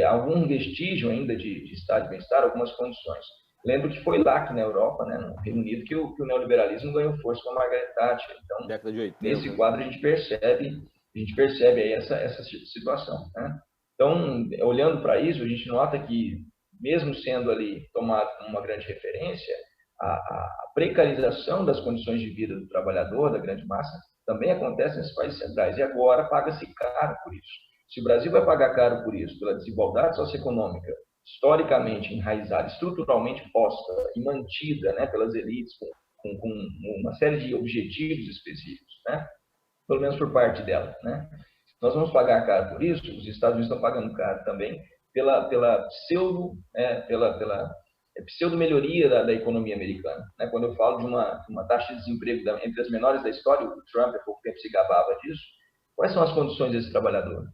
algum vestígio ainda de estado de bem-estar, algumas condições. Lembro que foi lá, que na Europa, né, no Reino Unido, que o neoliberalismo ganhou força com a Margaret Thatcher. Então, década de 80, nesse quadro, a gente percebe aí essa situação. Né? Então, olhando para isso, a gente nota que, mesmo sendo ali tomado como uma grande referência, a precarização das condições de vida do trabalhador, da grande massa, também acontece nesses países centrais. E agora paga-se caro por isso. Se o Brasil vai pagar caro por isso, pela desigualdade socioeconômica, historicamente enraizada, estruturalmente posta e mantida, né, pelas elites, com uma série de objetivos específicos, né, pelo menos por parte dela, né, nós vamos pagar caro por isso. Os Estados Unidos estão pagando caro também pela pseudo-melhoria da economia americana. Né? Quando eu falo de uma taxa de desemprego entre as menores da história, o Trump há pouco tempo se gabava disso, quais são as condições desse trabalhador?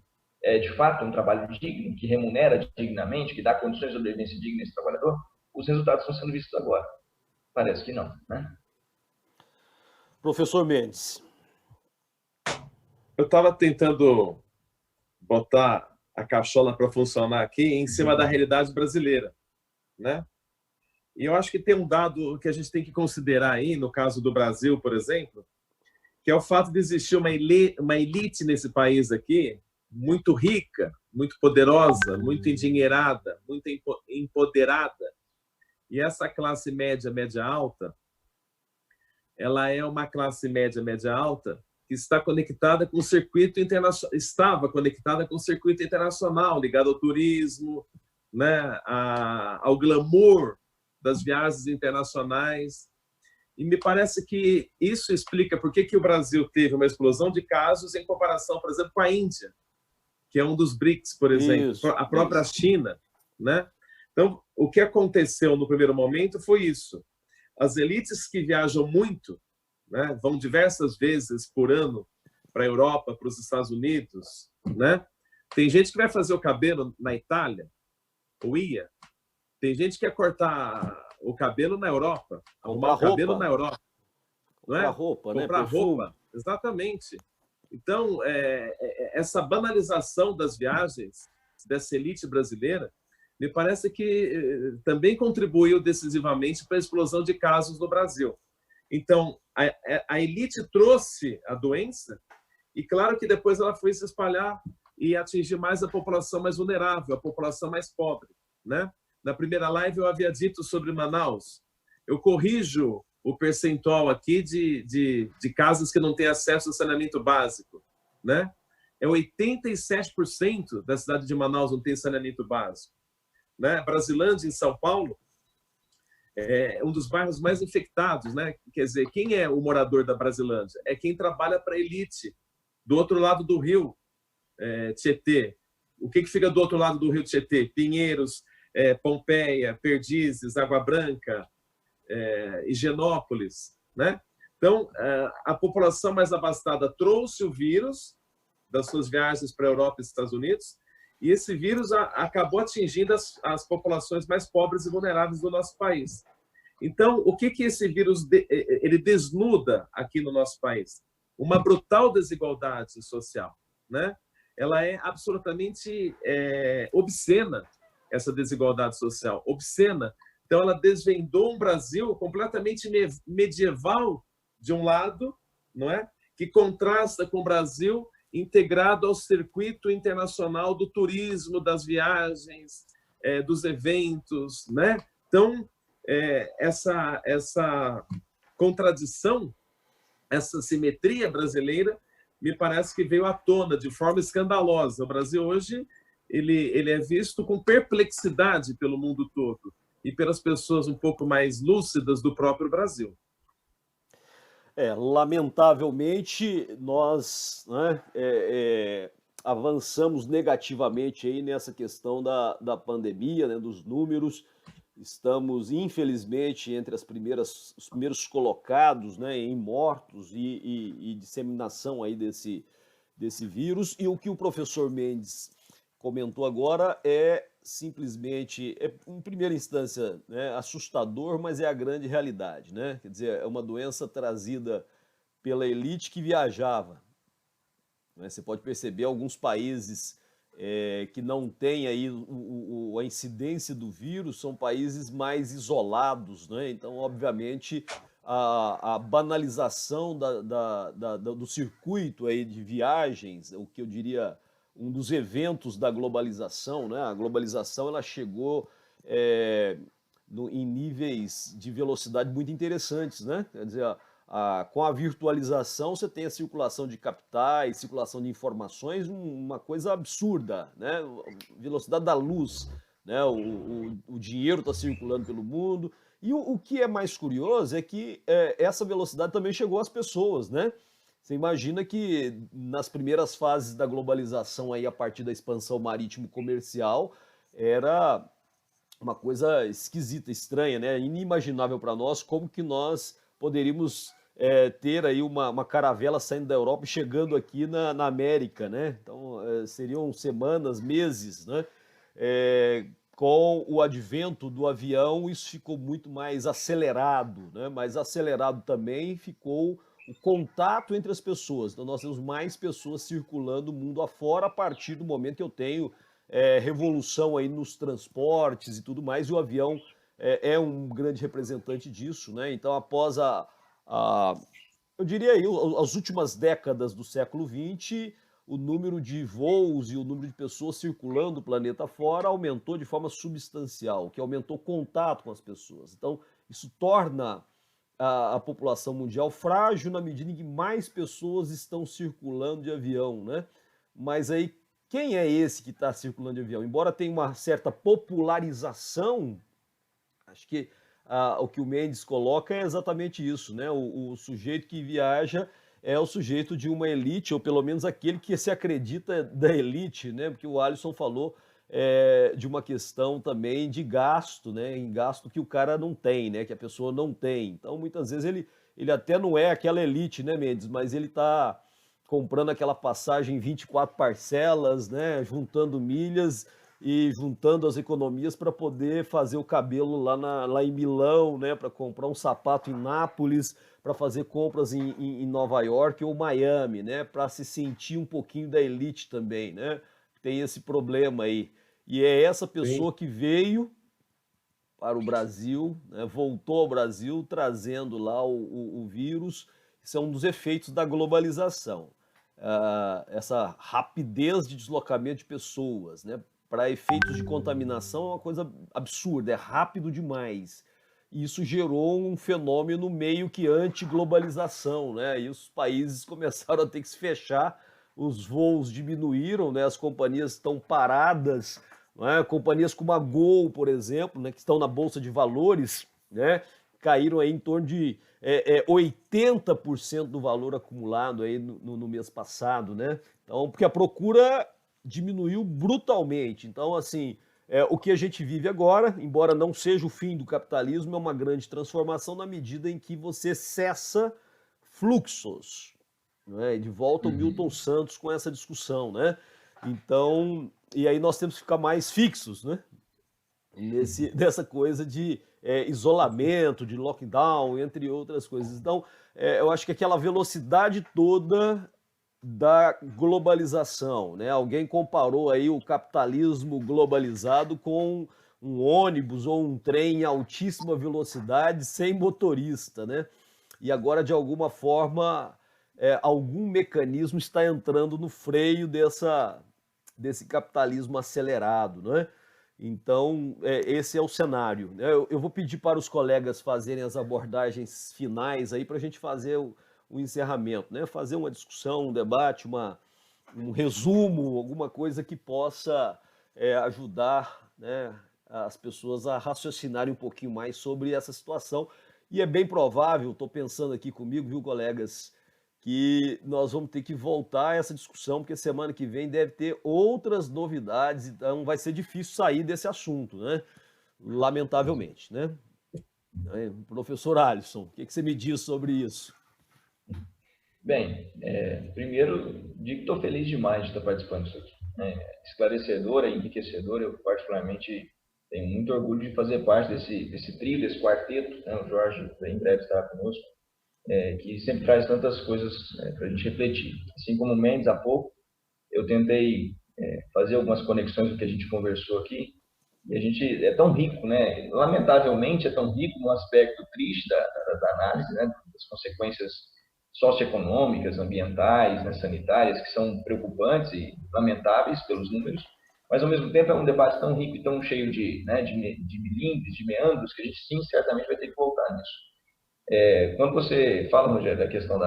É de fato um trabalho digno, que remunera dignamente, que dá condições de sobrevivência digna a esse trabalhador? Os resultados estão sendo vistos agora. Parece que não, né? Professor Mendes. Eu estava tentando botar a cachola para funcionar aqui em cima da realidade brasileira, né? E eu acho que tem um dado que a gente tem que considerar aí, no caso do Brasil, por exemplo, que é o fato de existir uma elite nesse país aqui, muito rica, muito poderosa, muito endinheirada, muito empoderada. E essa classe média, média-alta, ela é uma classe média, média-alta que está conectada com o circuito internacional, estava conectada com o circuito internacional, ligado ao turismo, né, ao glamour das viagens internacionais. E me parece que isso explica por que o Brasil teve uma explosão de casos em comparação, por exemplo, com a Índia, que é um dos BRICS, por exemplo, Isso, a própria isso. China, né? Então, o que aconteceu no primeiro momento foi isso. As elites que viajam muito, né, vão diversas vezes por ano para a Europa, para os Estados Unidos, né? Tem gente que vai fazer o cabelo na Itália, ou ia. Tem gente que quer cortar o cabelo na Europa, arrumar Comprar o cabelo na roupa, Europa, não comprar é? roupa, né? Comprar Perfume. roupa, exatamente. Então, essa banalização das viagens dessa elite brasileira, me parece que também contribuiu decisivamente para a explosão de casos no Brasil. Então, a elite trouxe a doença e, claro, que depois ela foi se espalhar e atingir mais a população mais vulnerável, a população mais pobre, né? Na primeira live eu havia dito sobre Manaus. Eu corrijo o percentual aqui de casas que não têm acesso ao saneamento básico, né? É 87% da cidade de Manaus não tem saneamento básico, né? Brasilândia, em São Paulo, é um dos bairros mais infectados, né? Quer dizer, quem é o morador da Brasilândia? É quem trabalha para a elite, do outro lado do rio Tietê. O que fica do outro lado do rio Tietê? Pinheiros, Pompeia, Perdizes, Água Branca, Higienópolis, né? Então, a população mais abastada trouxe o vírus das suas viagens para a Europa e Estados Unidos, e esse vírus acabou atingindo as populações mais pobres e vulneráveis do nosso país. Então, o que esse vírus ele desnuda aqui no nosso país? Uma brutal desigualdade social, né? Ela é absolutamente obscena, essa desigualdade social, obscena. Então, ela desvendou um Brasil completamente medieval, de um lado, não é? Que contrasta com o Brasil integrado ao circuito internacional do turismo, das viagens, dos eventos, né? Então, essa contradição, essa simetria brasileira, me parece que veio à tona de forma escandalosa. O Brasil hoje ele é visto com perplexidade pelo mundo todo e pelas pessoas um pouco mais lúcidas do próprio Brasil. Lamentavelmente, nós, né, avançamos negativamente aí nessa questão da pandemia, né, dos números. Estamos, infelizmente, entre os primeiros colocados, né, em mortos e disseminação aí desse vírus. E o que o professor Mendes comentou agora é simplesmente, em primeira instância, né, assustador, mas é a grande realidade, né? Quer dizer, é uma doença trazida pela elite que viajava, né? Você pode perceber alguns países que não têm aí a incidência do vírus, são países mais isolados, né? Então, obviamente, a banalização do circuito aí de viagens, o que eu diria um dos eventos da globalização, né? A globalização ela chegou em níveis de velocidade muito interessantes, né? Quer dizer, com a virtualização você tem a circulação de capitais, circulação de informações, uma coisa absurda, né? Velocidade da luz, né? O dinheiro está circulando pelo mundo. E o que é mais curioso é que essa velocidade também chegou às pessoas, né? Você imagina que nas primeiras fases da globalização, aí, a partir da expansão marítimo-comercial, era uma coisa esquisita, estranha, né? Inimaginável para nós como que nós poderíamos ter aí uma caravela saindo da Europa e chegando aqui na América, né? Então, seriam semanas, meses, né? Com o advento do avião, isso ficou muito mais acelerado, né? Mas acelerado também ficou o contato entre as pessoas. Então, nós temos mais pessoas circulando o mundo afora a partir do momento que eu tenho revolução aí nos transportes e tudo mais, e o avião é um grande representante disso, né? Então, após eu diria aí, as últimas décadas do século XX, o número de voos e o número de pessoas circulando o planeta fora aumentou de forma substancial, que aumentou o contato com as pessoas. Então, isso torna a população mundial frágil na medida em que mais pessoas estão circulando de avião, né? Mas aí, quem é esse que está circulando de avião? Embora tenha uma certa popularização, acho que o que o Mendes coloca é exatamente isso, né? O sujeito que viaja é o sujeito de uma elite, ou pelo menos aquele que se acredita da elite, né? Porque o Alisson falou de uma questão também de gasto, né? Em gasto que o cara não tem, né? Que a pessoa não tem. Então, muitas vezes ele até não é aquela elite, né, Mendes? Mas ele está comprando aquela passagem em 24 parcelas, né? Juntando milhas e juntando as economias para poder fazer o cabelo lá em Milão, né? Para comprar um sapato em Nápoles, para fazer compras em Nova York ou Miami, né? Para se sentir um pouquinho da elite também, né? Tem esse problema aí. E é essa Sim. pessoa que veio para o Brasil, né, voltou ao Brasil trazendo lá o vírus. Isso é um dos efeitos da globalização. Essa rapidez de deslocamento de pessoas, né, para efeitos de contaminação é uma coisa absurda, é rápido demais. E isso gerou um fenômeno meio que anti-globalização, né? E os países começaram a ter que se fechar, os voos diminuíram, né? As companhias estão paradas, não é? Companhias como a Gol, por exemplo, né, que estão na Bolsa de Valores, né, caíram aí em torno de 80% do valor acumulado aí no mês passado, né? Então, porque a procura diminuiu brutalmente. Então, assim, o que a gente vive agora, embora não seja o fim do capitalismo, é uma grande transformação na medida em que você cessa fluxos, né? De volta o Milton Uhum. Santos com essa discussão, né? Então, e aí nós temos que ficar mais fixos, né? Dessa coisa de isolamento, de lockdown, entre outras coisas. Então, eu acho que aquela velocidade toda da globalização, né? Alguém comparou aí o capitalismo globalizado com um ônibus ou um trem em altíssima velocidade sem motorista, né? E agora, de alguma forma, algum mecanismo está entrando no freio desse capitalismo acelerado, né? Então, esse é o cenário, né? Eu vou pedir para os colegas fazerem as abordagens finais aí para a gente fazer o encerramento, né? Fazer uma discussão, um debate, um resumo, alguma coisa que possa ajudar, né, as pessoas a raciocinarem um pouquinho mais sobre essa situação. E é bem provável, estou pensando aqui comigo, viu, colegas, que nós vamos ter que voltar a essa discussão, porque semana que vem deve ter outras novidades, então vai ser difícil sair desse assunto, né? Lamentavelmente, né? Professor Alisson, o que você me diz sobre isso? Bem, primeiro, digo que estou feliz demais de estar participando disso aqui. Esclarecedor, é enriquecedor. Eu, particularmente, tenho muito orgulho de fazer parte desse trio, desse quarteto, né? O Jorge, em breve, estará conosco, que sempre traz tantas coisas para a gente refletir. Assim como o Mendes, há pouco, eu tentei fazer algumas conexões do que a gente conversou aqui, e a gente é tão rico, né? Lamentavelmente, é tão rico no aspecto triste da análise, né? Das consequências socioeconômicas, ambientais, né? Sanitárias, que são preocupantes e lamentáveis pelos números, mas ao mesmo tempo é um debate tão rico e tão cheio de milímetros, de meandros, que a gente sim, certamente vai ter que voltar nisso. Quando você fala, Rogério, da questão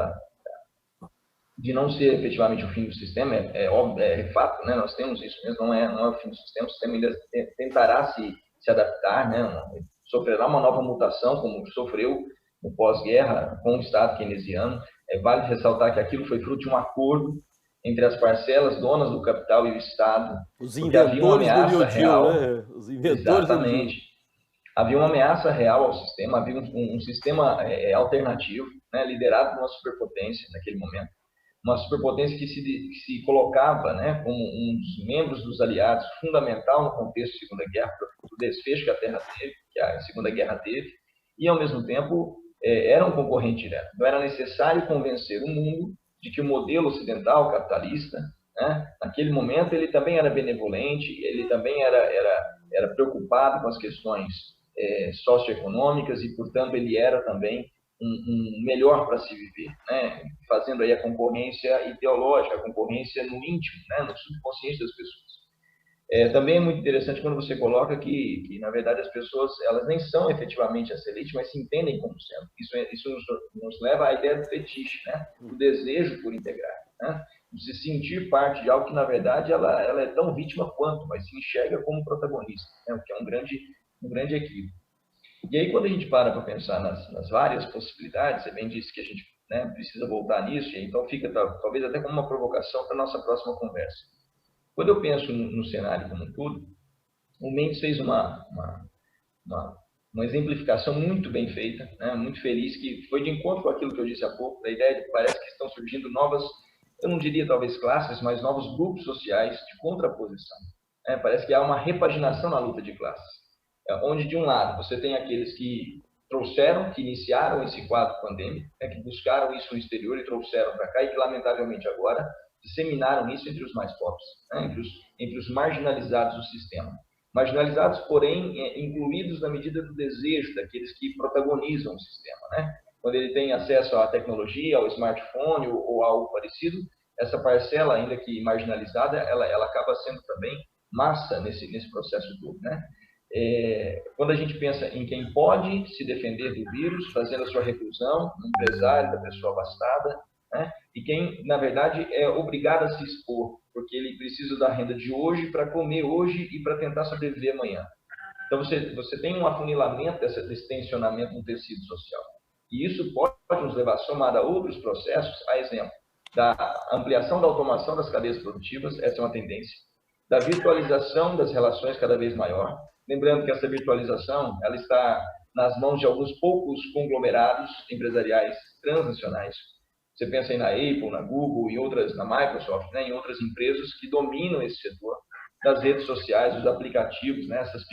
de não ser efetivamente o fim do sistema, óbvio, é fato, né? Nós temos isso mesmo, não é o fim do sistema, o sistema ainda tentará se adaptar, né? Sofrerá uma nova mutação, como sofreu no pós-guerra com o Estado keynesiano. Vale ressaltar que aquilo foi fruto de um acordo entre as parcelas donas do capital e o Estado, Os porque havia uma inventores do New ameaça Deal, real, né? Os inventores do New Deal. exatamente, havia uma ameaça real ao sistema, havia um sistema alternativo, né? Liderado por uma superpotência naquele momento, uma superpotência que se colocava, né, como um dos membros dos aliados fundamental no contexto da Segunda Guerra, para o desfecho que a Terra teve, que a Segunda Guerra teve, e ao mesmo tempo era um concorrente direto. Não era necessário convencer o mundo de que o modelo ocidental capitalista, né, naquele momento, ele também era benevolente, ele também era preocupado com as questões socioeconômicas e, portanto, ele era também um melhor para se viver, né? Fazendo aí a concorrência ideológica, a concorrência no íntimo, né? No subconsciente das pessoas. Também é muito interessante quando você coloca que, na verdade, as pessoas elas nem são efetivamente essa elite, mas se entendem como sendo. Isso nos leva à ideia do fetiche, né? Do desejo por integrar, né? De se sentir parte de algo que, na verdade, ela é tão vítima quanto, mas se enxerga como protagonista, né? O que é um grande equívoco. E aí, quando a gente para pensar nas várias possibilidades, você bem disse que a gente né, precisa voltar nisso, então fica talvez até como uma provocação para a nossa próxima conversa. Quando eu penso no cenário como um todo, o Mendes fez uma exemplificação muito bem feita, né, muito feliz, que foi de encontro com aquilo que eu disse há pouco, da ideia de que parece que estão surgindo novas, eu não diria talvez classes, mas novos grupos sociais de contraposição. Parece que há uma repaginação na luta de classes, onde de um lado você tem aqueles que trouxeram, que iniciaram esse quadro pandêmico, que buscaram isso no exterior e trouxeram para cá, e que lamentavelmente agora disseminaram isso entre os mais pobres, entre os marginalizados do sistema. Marginalizados, porém, incluídos na medida do desejo daqueles que protagonizam o sistema, Quando ele tem acesso à tecnologia, ao smartphone ou algo parecido, essa parcela, ainda que marginalizada, ela acaba sendo também massa nesse processo todo, Quando a gente pensa em quem pode se defender do vírus, fazendo a sua reclusão, um empresário, da pessoa abastada, e quem, na verdade, é obrigado a se expor, porque ele precisa da renda de hoje para comer hoje e para tentar sobreviver amanhã. Então, você tem um afunilamento desse tensionamento no tecido social. E isso pode nos levar, somado a outros processos, a exemplo da ampliação da automação das cadeias produtivas, essa é uma tendência, da virtualização das relações cada vez maior. Lembrando que essa virtualização ela está nas mãos de alguns poucos conglomerados empresariais transnacionais. Você pensa aí na Apple, na Google e outras, na Microsoft, em outras empresas que dominam esse setor das redes sociais, dos aplicativos, esses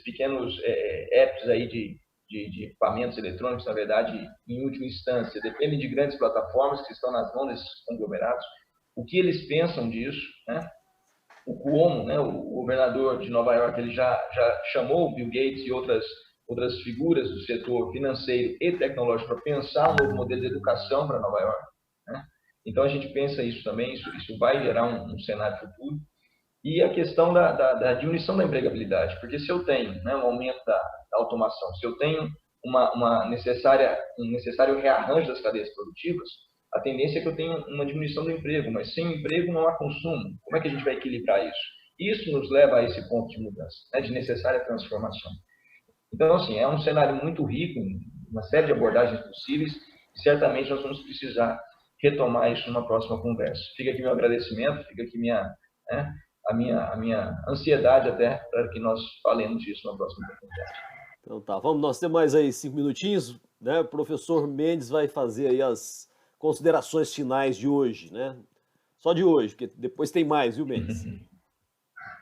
pequenos apps aí de equipamentos eletrônicos, na verdade, em última instância, dependem de grandes plataformas que estão nas mãos desses conglomerados. O que eles pensam disso, O Cuomo, o governador de Nova York, ele já chamou o Bill Gates e outras figuras do setor financeiro e tecnológico para pensar um novo modelo de educação para Nova York. Então, a gente pensa isso também, isso vai gerar um cenário futuro. E a questão da diminuição da empregabilidade, porque se eu tenho um aumento da automação, se eu tenho um necessário rearranjo das cadeias produtivas, a tendência é que eu tenha uma diminuição do emprego, mas sem emprego não há consumo. Como é que a gente vai equilibrar isso? Isso nos leva a esse ponto de mudança, de necessária transformação. Então, assim, é um cenário muito rico, uma série de abordagens possíveis, e certamente nós vamos precisar retomar isso numa próxima conversa. Fica aqui meu agradecimento, fica aqui a minha ansiedade até para que nós falemos disso na próxima oportunidade. Então tá, nós temos mais aí 5 minutinhos, O professor Mendes vai fazer aí as considerações finais de hoje, Só de hoje, porque depois tem mais, viu, Mendes?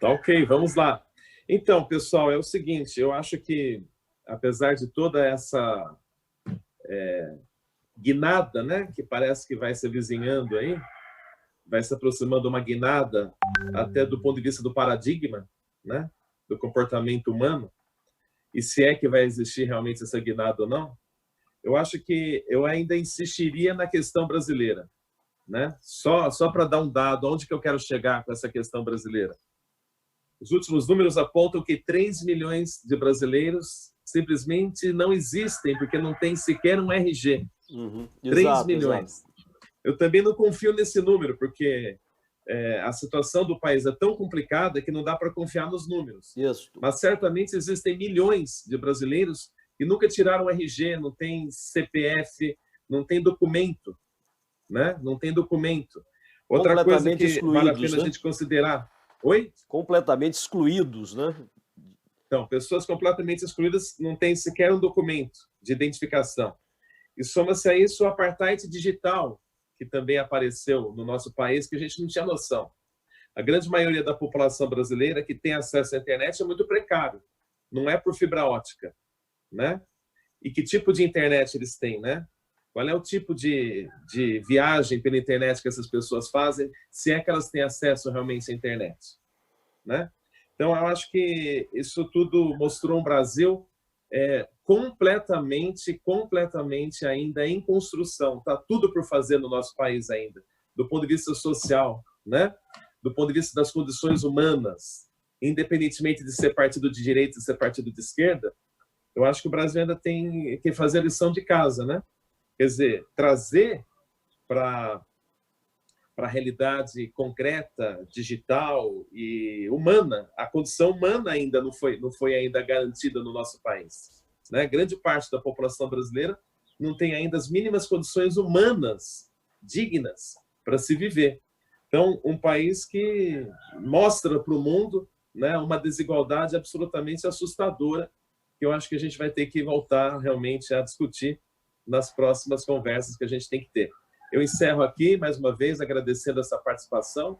Tá ok, vamos lá. Então, pessoal, é o seguinte, eu acho que, apesar de toda essa guinada, que parece que vai se avizinhando aí, vai se aproximando uma guinada até do ponto de vista do paradigma, do comportamento humano, e se é que vai existir realmente essa guinada ou não, eu acho que eu ainda insistiria na questão brasileira, Só para dar um dado, onde que eu quero chegar com essa questão brasileira? Os últimos números apontam que 3 milhões de brasileiros simplesmente não existem, porque não tem sequer um RG. 3 milhões. Exato. Eu também não confio nesse número, porque a situação do país é tão complicada que não dá para confiar nos números. Isso. Mas certamente existem milhões de brasileiros que nunca tiraram RG, não tem CPF, não tem documento. Não tem documento. Outra coisa que vale a pena a gente considerar... Oi? Completamente excluídos, Então, pessoas completamente excluídas não têm sequer um documento de identificação. E soma-se a isso o apartheid digital, que também apareceu no nosso país, que a gente não tinha noção. A grande maioria da população brasileira que tem acesso à internet é muito precário. Não é por fibra ótica, E que tipo de internet eles têm, Qual é o tipo de viagem pela internet que essas pessoas fazem, se é que elas têm acesso realmente à internet, Então, eu acho que isso tudo mostrou um Brasil completamente ainda em construção. Está tudo por fazer no nosso país ainda, do ponto de vista social, do ponto de vista das condições humanas, independentemente de ser partido de direita e ser partido de esquerda. Eu acho que o Brasil ainda tem que fazer a lição de casa, Quer dizer, trazer para a realidade concreta, digital e humana, a condição humana ainda não foi ainda garantida no nosso país. Grande parte da população brasileira não tem ainda as mínimas condições humanas dignas para se viver. Então, um país que mostra para o mundo, né, uma desigualdade absolutamente assustadora, que eu acho que a gente vai ter que voltar realmente a discutir nas próximas conversas que a gente tem que ter. Eu encerro aqui, mais uma vez, agradecendo essa participação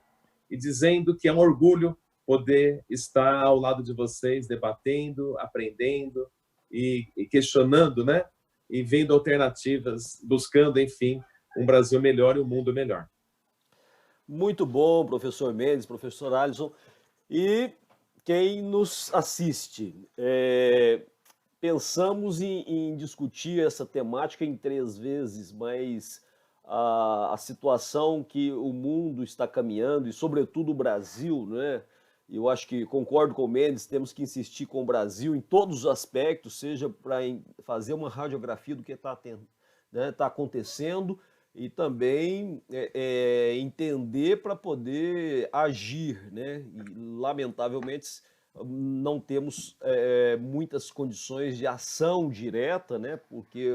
e dizendo que é um orgulho poder estar ao lado de vocês, debatendo, aprendendo e questionando, né? E vendo alternativas, buscando, enfim, um Brasil melhor e um mundo melhor. Muito bom, professor Mendes, professor Alisson. E quem nos assiste, pensamos em discutir essa temática em 3 vezes, mas a situação que o mundo está caminhando, e sobretudo o Brasil, né? Eu acho que concordo com o Mendes, temos que insistir com o Brasil em todos os aspectos, seja para fazer uma radiografia do que está acontecendo, e também entender para poder agir, né? E, lamentavelmente, não temos muitas condições de ação direta, né? Porque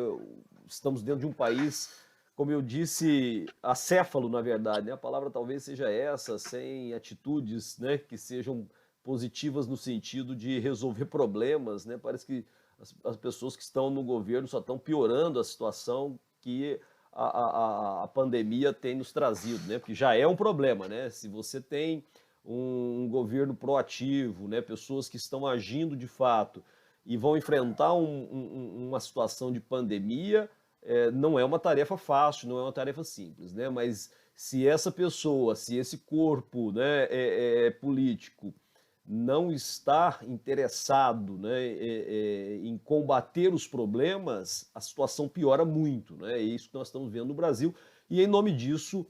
estamos dentro de um país, como eu disse, acéfalo, na verdade, né? A palavra talvez seja essa, sem atitudes, né, que sejam positivas no sentido de resolver problemas, né? Parece que as pessoas que estão no governo só estão piorando a situação que a pandemia tem nos trazido, né? Porque já é um problema, né? Se você tem um governo proativo, né? Pessoas que estão agindo de fato e vão enfrentar uma situação de pandemia, não é uma tarefa fácil, não é uma tarefa simples, né? Mas se essa pessoa, se esse corpo, né, político não está interessado, né, em combater os problemas, a situação piora muito, né? É isso que nós estamos vendo no Brasil. E em nome disso,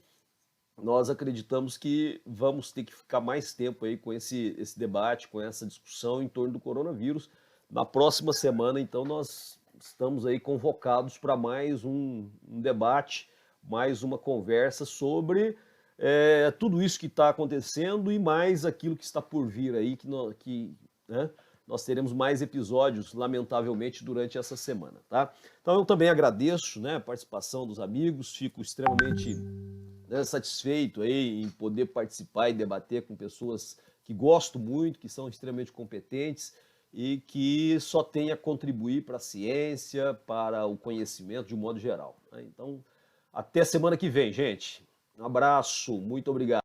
nós acreditamos que vamos ter que ficar mais tempo aí com esse debate, com essa discussão em torno do coronavírus. Na próxima semana, então, nós estamos aí convocados para mais um debate, mais uma conversa sobre tudo isso que está acontecendo e mais aquilo que está por vir aí, né, nós teremos mais episódios, lamentavelmente, durante essa semana, tá? Então eu também agradeço, né, a participação dos amigos, fico extremamente, né, satisfeito aí em poder participar e debater com pessoas que gosto muito, que são extremamente competentes e que só tem a contribuir para a ciência, para o conhecimento de um modo geral, né? Então, até semana que vem, gente. Um abraço, muito obrigado.